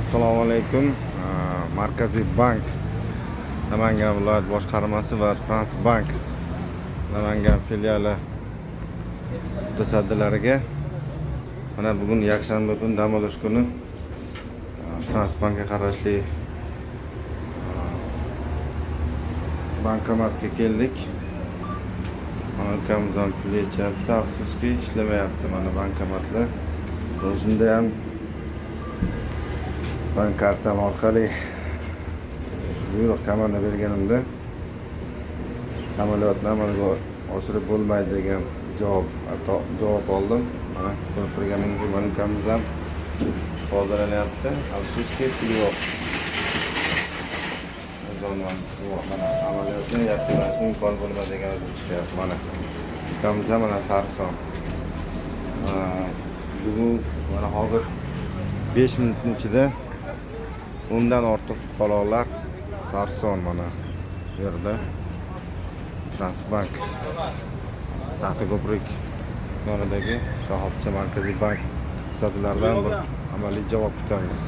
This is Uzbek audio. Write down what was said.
Assalomu alaykum. Markaziy bank Namangan viloyat boshqarmasi va Transbank Namangan filiali mutasaddilariga mana bugun yakshanba kuni dam olish kuni Transbankga qarashli bankomatga keldik. Mana ukamiz ham pul yechyapti, afsuski ishlamayapti mana bankomatlar. O'zimda ham bank kartam orqali buyruq komanda berganimda amaliyotni amalga oshirib bo'lmaydi degan javob oldim. Mana ko'rib turganingizdek mana ukamiz ham foydalanyapti. Afsuski pul yo'q. Mana amaliyotni yakunlashning imkoni bo'lmagan deyishyapti. Mana ukamiz ham mana sarson. Bugun mana hozir 5 minutning ichida 10 dan ortiq fuqarolar sarson mana bu yerda Transbank Taxtako'prik yonidagi shoxobcha Markaziy bank mutasaddilaridan bir amaliy javob kutamiz.